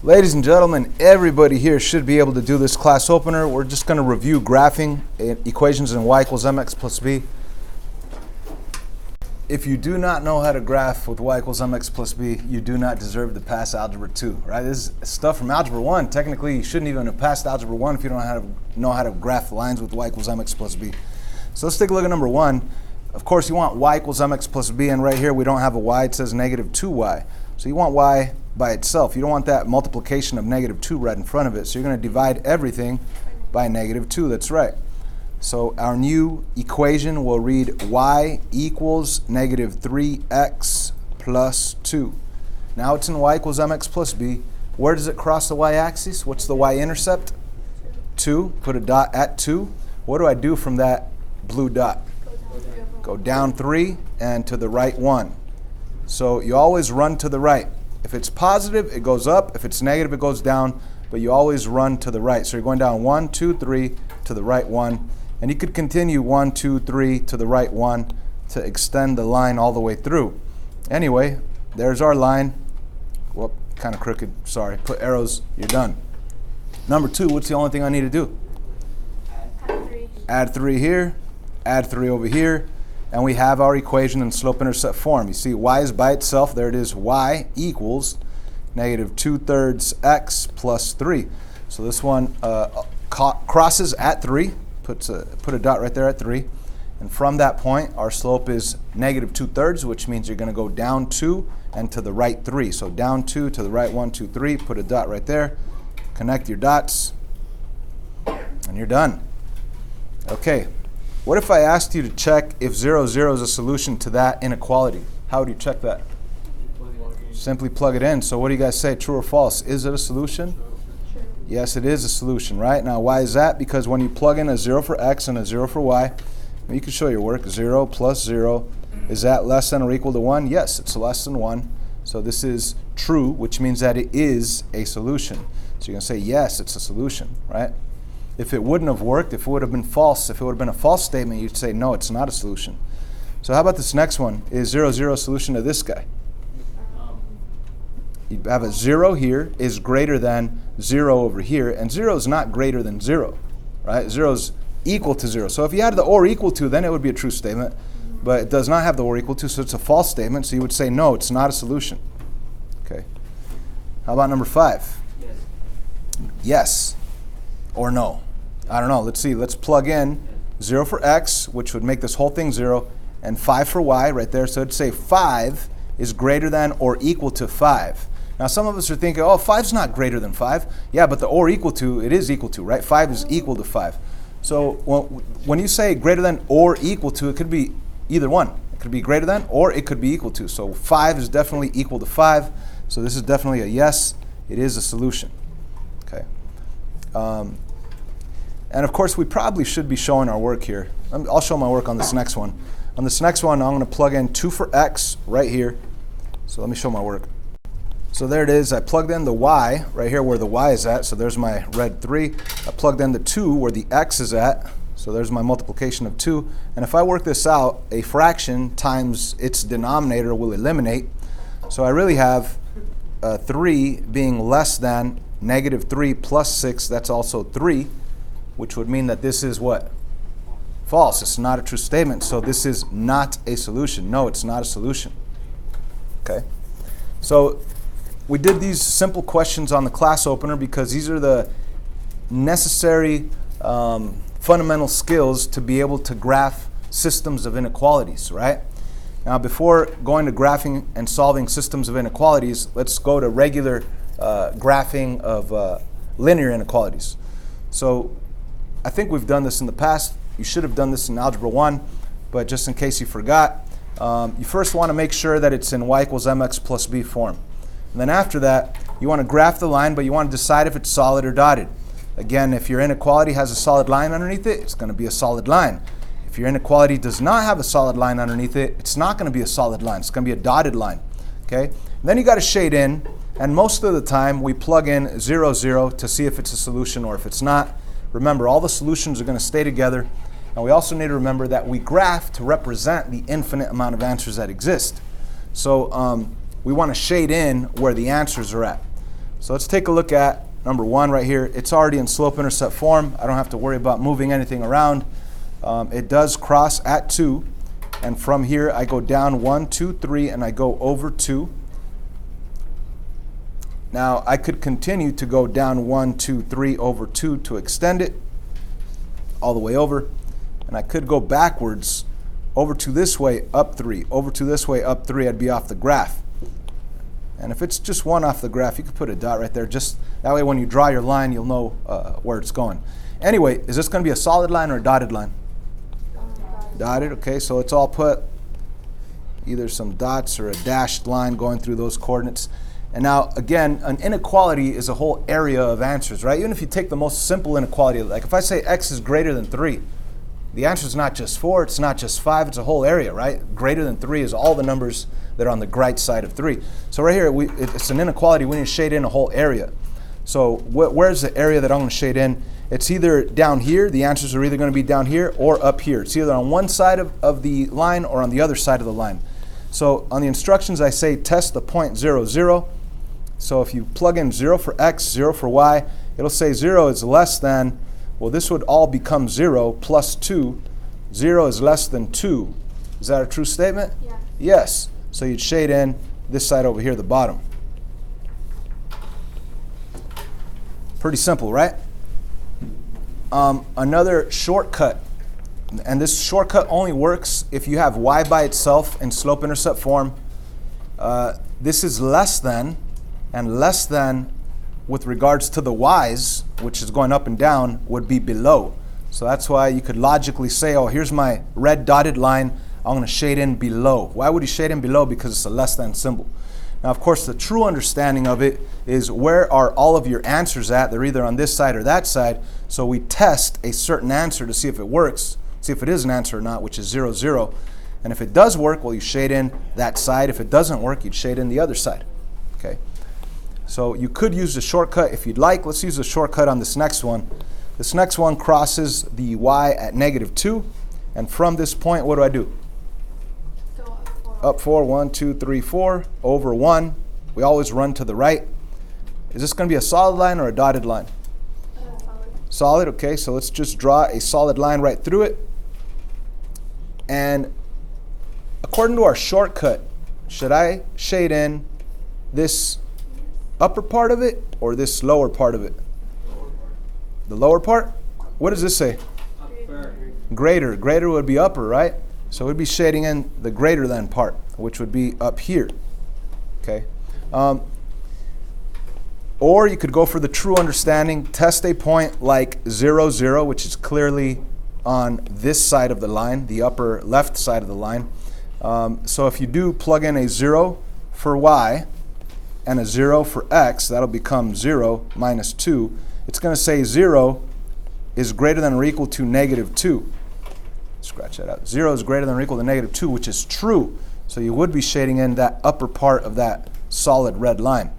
Ladies and gentlemen, everybody here should be able to do this class opener. We're just going to review graphing equations in y equals mx plus b. If you do not know how to graph with y equals mx plus b, you do not deserve to pass Algebra 2, right? This is stuff from Algebra 1. Technically, you shouldn't even have passed Algebra 1 if you don't know how to graph lines with y equals mx plus b. So let's take a look at number 1. Of course, you want y equals mx plus b, and right here we don't have a y. It says negative 2y. So you want y by itself. You don't want that multiplication of negative 2 right in front of it. So you're going to divide everything by negative 2. That's right. So our new equation will read y equals negative 3x plus 2. Now it's in y equals mx plus b. Where does it cross the y-axis? What's the y-intercept? 2. Put a dot at 2. What do I do from that blue dot? Go down 3 and to the right 1. So you always run to the right. If it's positive, it goes up. If it's negative, it goes down. But you always run to the right. So you're going down 1, 2, 3 to the right 1. And you could continue 1, 2, 3 to the right 1 to extend the line all the way through. Anyway, there's our line. Whoop, kind of crooked. Sorry. Put arrows. You're done. Number 2, what's the only thing I need to do? Add 3. Add 3 here. Add 3 over here. And we have our equation in slope-intercept form. You see, y is by itself. There it is. Y equals negative 2/3 x plus 3. So this one crosses at 3. Put a dot right there at 3. And from that point, our slope is negative 2/3, which means you're going to go down 2 and to the right 3. So down 2 to the right 1, 2, 3. Put a dot right there. Connect your dots. And you're done. Okay. What if I asked you to check if 0, 0 is a solution to that inequality? How would you check that? Simply plug it in. So what do you guys say, true or false? Is it a solution? True. Yes, it is a solution, right? Now, why is that? Because when you plug in a 0 for x and a 0 for y, you can show your work. 0 plus 0, is that less than or equal to 1? Yes, it's less than 1. So this is true, which means that it is a solution. So you're going to say, yes, it's a solution, right? If it wouldn't have worked, if it would have been false, if it would have been a false statement, you'd say, no, it's not a solution. So how about this next one? Is 0, 0 a solution to this guy? You have a 0 here is greater than 0 over here, and 0 is not greater than 0, right? 0 is equal to 0. So if you had the or equal to, then it would be a true statement, but it does not have the or equal to, so it's a false statement, so you would say, no, it's not a solution. Okay. How about number 5? Yes or no? I don't know. Let's see. Let's plug in 0 for x, which would make this whole thing 0, and 5 for y right there. So it'd say 5 is greater than or equal to 5. Now, some of us are thinking, oh, 5's not greater than 5. Yeah, but the or equal to, it is equal to, right? 5 is equal to 5. So when you say greater than or equal to, it could be either one. It could be greater than or it could be equal to. So 5 is definitely equal to 5. So this is definitely a yes. It is a solution. Okay. And of course, we probably should be showing our work here. I'll show my work on this next one. On this next one, I'm going to plug in 2 for x right here. So let me show my work. So there it is. I plugged in the y right here where the y is at. So there's my red 3. I plugged in the 2 where the x is at. So there's my multiplication of 2. And if I work this out, a fraction times its denominator will eliminate. So I really have 3 being less than negative 3 plus 6. That's also 3. Which would mean that this is what? False. It's not a true statement. So this is not a solution. No, it's not a solution. Okay. So we did these simple questions on the class opener because these are the necessary fundamental skills to be able to graph systems of inequalities, right? Now, before going to graphing and solving systems of inequalities, let's go to regular graphing of linear inequalities. So I think we've done this in the past. You should have done this in Algebra 1, but just in case you forgot, you first want to make sure that it's in y equals mx plus b form. And then after that, you want to graph the line, but you want to decide if it's solid or dotted. Again, if your inequality has a solid line underneath it, it's going to be a solid line. If your inequality does not have a solid line underneath it, it's not going to be a solid line. It's going to be a dotted line. Okay? And then you got to shade in, and most of the time we plug in 0, 0 to see if it's a solution or if it's not. Remember, all the solutions are going to stay together. And we also need to remember that we graph to represent the infinite amount of answers that exist. So we want to shade in where the answers are at. So let's take a look at number 1 right here. It's already in slope-intercept form. I don't have to worry about moving anything around. It does cross at 2, and from here I go down 1, 2, 3, and I go over 2. Now I could continue to go down 1, 2, 3 over 2 to extend it all the way over, and I could go backwards over 2 this way, up 3, over 2 this way, up 3. I'd be off the graph. And if it's just 1 off the graph, you could put a dot right there. Just that way when you draw your line, you'll know where it's going. Anyway, is this going to be a solid line or a dotted line? Dotted, okay, so let's all put either some dots or a dashed line going through those coordinates. And now, again, an inequality is a whole area of answers, right? Even if you take the most simple inequality, like if I say x is greater than 3, the answer is not just 4, it's not just 5, it's a whole area, right? Greater than 3 is all the numbers that are on the right side of 3. So right here, it's an inequality. We need to shade in a whole area. So where's the area that I'm going to shade in? It's either down here. The answers are either going to be down here or up here. It's either on one side of the line or on the other side of the line. So on the instructions, I say test the point 0, 0. So if you plug in 0 for x, 0 for y, it'll say 0 is less than, well, this would all become 0 plus 2. 0 is less than 2. Is that a true statement? Yeah. Yes. So you'd shade in this side over here, the bottom. Pretty simple, right? Another shortcut, and this shortcut only works if you have y by itself in slope-intercept form. This is less than, and less than with regards to the y's, which is going up and down, would be below. So that's why you could logically say, oh, here's my red dotted line. I'm going to shade in below. Why would you shade in below? Because it's a less than symbol. Now, of course, the true understanding of it is where are all of your answers at? They're either on this side or that side. So we test a certain answer to see if it works, see if it is an answer or not, which is 0, 0. And if it does work, well, you shade in that side. If it doesn't work, you'd shade in the other side. Okay. So you could use the shortcut if you'd like. Let's use the shortcut on this next one. This next one crosses the y at -2. And from this point, what do? Go up 4. Up 4, 1, 2, 3, 4, over 1. We always run to the right. Is this going to be a solid line or a dotted line? Solid. Solid, okay, so let's just draw a solid line right through it. And according to our shortcut, should I shade in this upper part of it or this lower part of it? The lower part? What does this say? Greater. Greater would be upper, right? So we'd be shading in the greater than part, which would be up here. Okay. Or you could go for the true understanding, test a point like 0, 0, which is clearly on this side of the line, the upper left side of the line. So if you do plug in a 0 for y and a 0 for x, that'll become 0 minus 2. It's going to say 0 is greater than or equal to -2. Scratch that out. 0 is greater than or equal to -2, which is true. So you would be shading in that upper part of that solid red line.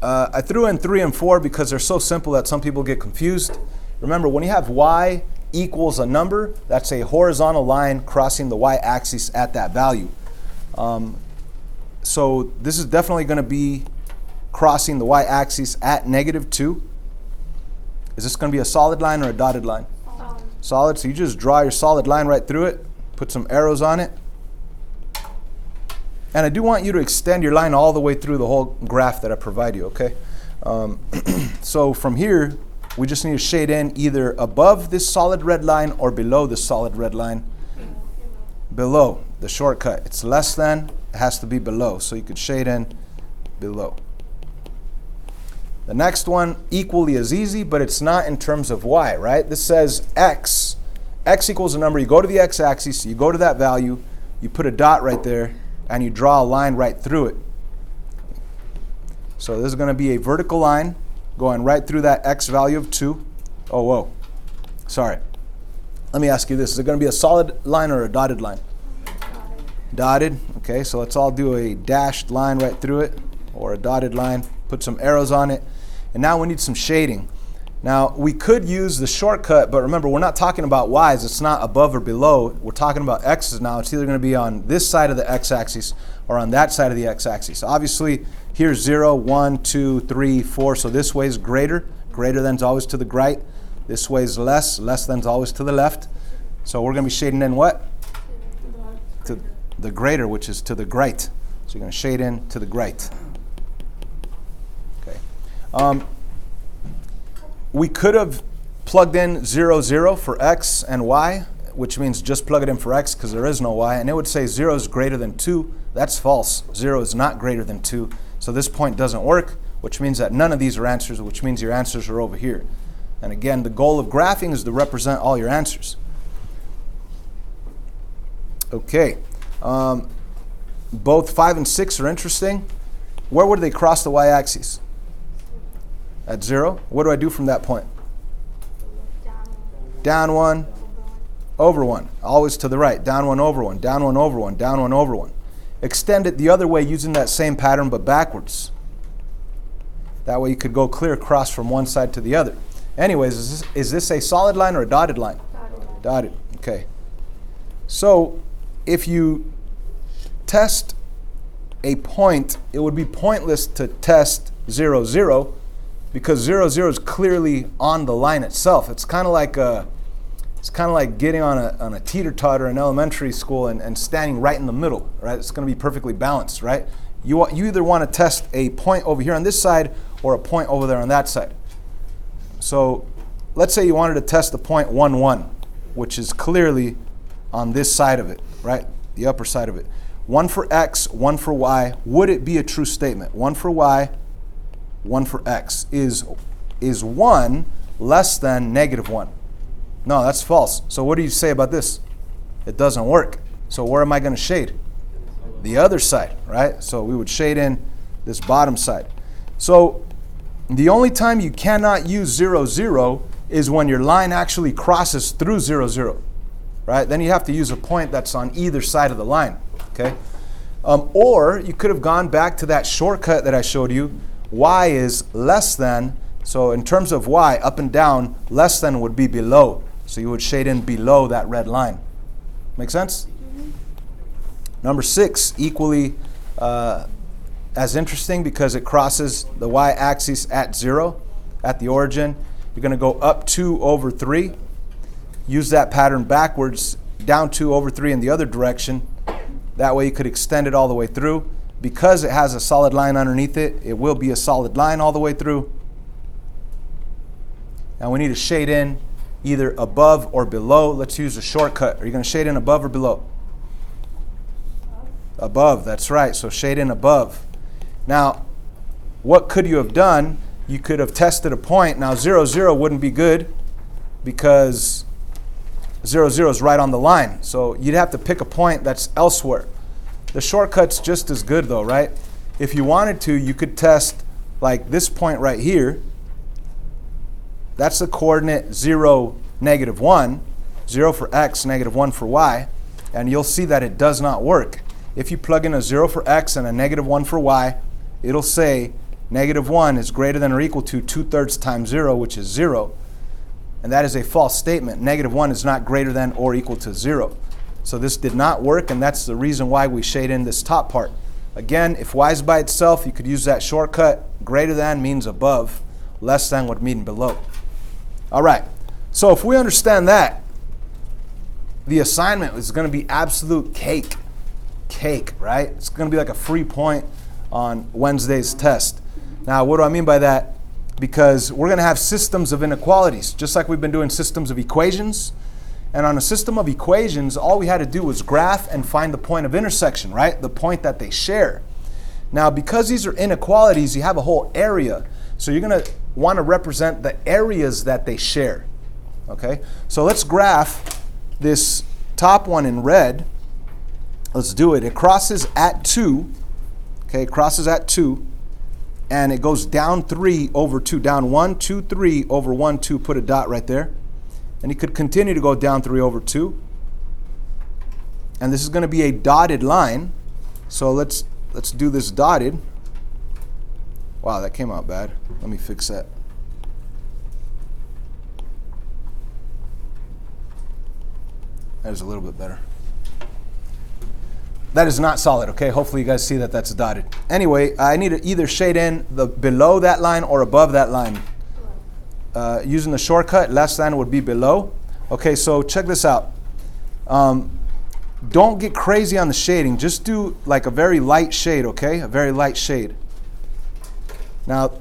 I threw in 3 and 4 because they're so simple that some people get confused. Remember, when you have y equals a number, that's a horizontal line crossing the y-axis at that value. So this is definitely going to be crossing the y-axis at -2. Is this going to be a solid line or a dotted line? Solid. Solid, so you just draw your solid line right through it, put some arrows on it. And I do want you to extend your line all the way through the whole graph that I provide you, okay? So from here, we just need to shade in either above this solid red line or below the solid red line. Below, the shortcut. It's less than, it has to be below. So you could shade in below. The next one, equally as easy, but it's not in terms of y, right? This says x. X equals a number. You go to the x-axis, you go to that value, you put a dot right there, and you draw a line right through it. So this is going to be a vertical line going right through that x value of 2. Oh, whoa. Sorry. Let me ask you this. Is it going to be a solid line or a dotted line? Dotted. Okay, so let's all do a dashed line right through it, or a dotted line. Put some arrows on it. And now we need some shading. Now, we could use the shortcut, but remember, we're not talking about y's. It's not above or below. We're talking about x's now. It's either going to be on this side of the x-axis or on that side of the x-axis. Obviously, here's 0, 1, 2, 3, 4. So this way is greater. Greater than is always to the right. This way is less. Less than is always to the left. So we're going to be shading in what? To the greater, which is to the right. So you're going to shade in to the right. Okay. We could have plugged in 0, 0 for x and y, which means just plug it in for x because there is no y, and it would say 0 is greater than 2. That's false. 0 is not greater than 2. So this point doesn't work, which means that none of these are answers, which means your answers are over here. And again, the goal of graphing is to represent all your answers. Okay. Both 5 and 6 are interesting. Where would they cross the y-axis? At 0. What do I do from that point? Down 1, over 1. Always to the right. Down 1, over 1. Down 1, over 1. Down 1, over 1. Extend it the other way using that same pattern but backwards. That way you could go clear across from one side to the other. Anyways, is this a solid line or a dotted line? Dotted. Dotted. Okay. So if you test a point, it would be pointless to test 0, 0 because 0, 0 is clearly on the line itself. It's kind of like getting on a teeter-totter in elementary school and standing right in the middle, right? It's going to be perfectly balanced, right? You either want to test a point over here on this side or a point over there on that side. So let's say you wanted to test the point 1, 1, which is clearly on this side of it, right? The upper side of it. 1 for x, 1 for y. Would it be a true statement? 1 for y, 1 for x. Is 1 less than negative 1? No, that's false. So what do you say about this? It doesn't work. So where am I going to shade? The other side, right? So we would shade in this bottom side. So the only time you cannot use 0, 0 is when your line actually crosses through 0, 0, right? Then you have to use a point that's on either side of the line, okay? Or you could have gone back to that shortcut that I showed you. Y is less than, so in terms of y, up and down, less than would be below. So you would shade in below that red line. Make sense? Mm-hmm. Number 6, equally as interesting because it crosses the y-axis at 0 at the origin. You're going to go up 2 over 3. Use that pattern backwards, down 2 over 3 in the other direction. That way you could extend it all the way through. Because it has a solid line underneath it, it will be a solid line all the way through. Now we need to shade in either above or below. Let's use a shortcut. Are you going to shade in above or below? Above, that's right. So shade in above. Now, what could you have done? You could have tested a point. Now 0, 0 wouldn't be good because 0, 0 is right on the line. So you'd have to pick a point that's elsewhere. The shortcut's just as good though, right? If you wanted to, you could test like this point right here. That's the coordinate 0, negative 1. 0 for x, negative 1 for y. And you'll see that it does not work. If you plug in a 0 for x and a negative 1 for y, it'll say negative 1 is greater than or equal to 2/3 times 0, which is 0. And that is a false statement. Negative 1 is not greater than or equal to 0. So this did not work, and that's the reason why we shade in this top part. Again, if y is by itself, you could use that shortcut. Greater than means above. Less than would mean below. All right. So if we understand that, the assignment is going to be absolute cake. Cake, right? It's going to be like a free point on Wednesday's test. Now, what do I mean by that? Because we're going to have systems of inequalities, just like we've been doing systems of equations. And on a system of equations, all we had to do was graph and find the point of intersection, right? The point that they share. Now, because these are inequalities, you have a whole area. So you're going to want to represent the areas that they share. Okay? So let's graph this top one in red. Let's do it. It crosses at 2. Okay, it crosses at 2. And it goes down 3 over 2. Down 1, 2, 3 over 1, 2. Put a dot right there. And you could continue to go down 3 over 2. And this is going to be a dotted line. So let's do this dotted. Wow, that came out bad. Let me fix that. That is a little bit better. That is not solid, okay? Hopefully you guys see that that's dotted. Anyway, I need to either shade in the below that line or above that line. Using the shortcut, less than would be below. Okay, so check this out. Don't get crazy on the shading. Just do like a very light shade, okay? A very light shade. Now,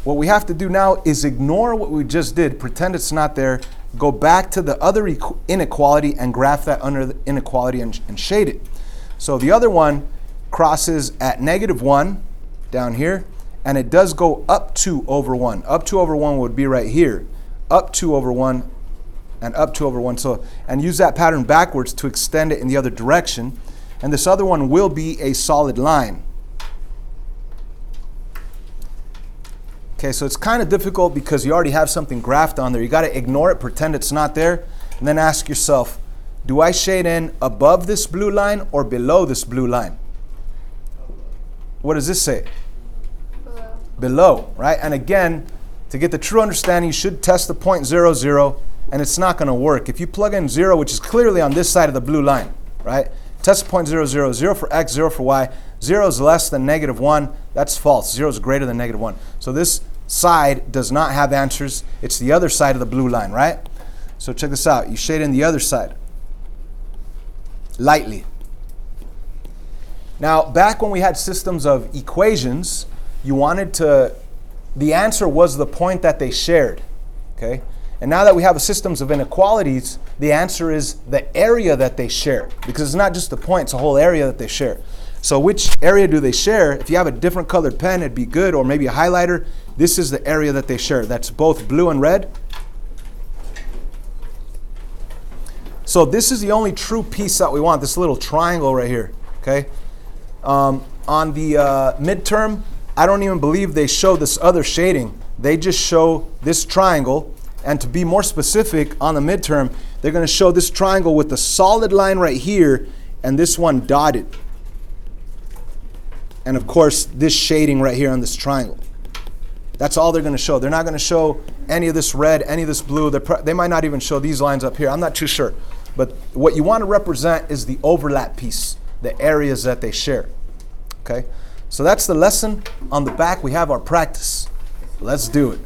what we have to do now is ignore what we just did, pretend it's not there, go back to the other inequality and graph that under the inequality and shade it. So the other one crosses at -1 down here, and it does go up 2 over 1. Up 2 over 1 would be right here. Up 2 over 1 and up 2 over 1. So, and use that pattern backwards to extend it in the other direction. And this other one will be a solid line. Okay, so it's kind of difficult because you already have something graphed on there. You got to ignore it, pretend it's not there, and then ask yourself, do I shade in above this blue line or below this blue line? What does this say? Below. Below, right? And again, to get the true understanding, you should test the point 0, 0, and it's not going to work. If you plug in 0, which is clearly on this side of the blue line, right? Test the point 0, 0, 0 for x, 0 for y. 0 is less than -1. That's false. 0 is greater than -1. So this side does not have answers. It's the other side of the blue line, right? So check this out. You shade in the other side. Lightly. Now, back when we had systems of equations, you wanted to, the answer was the point that they shared, okay? And now that we have systems of inequalities, the answer is the area that they share, because it's not just the point, it's a whole area that they share. So which area do they share? If you have a different colored pen, it'd be good, or maybe a highlighter. This is the area that they share. That's both blue and red. So this is the only true piece that we want, this little triangle right here, okay? On the midterm, I don't even believe they show this other shading. They just show this triangle, and to be more specific, on the midterm, they're going to show this triangle with the solid line right here, and this one dotted. And of course, this shading right here on this triangle. That's all they're going to show. They're not going to show any of this red, any of this blue. They might not even show these lines up here. I'm not too sure. But what you want to represent is the overlap piece, the areas that they share. Okay? So that's the lesson. On the back, we have our practice. Let's do it.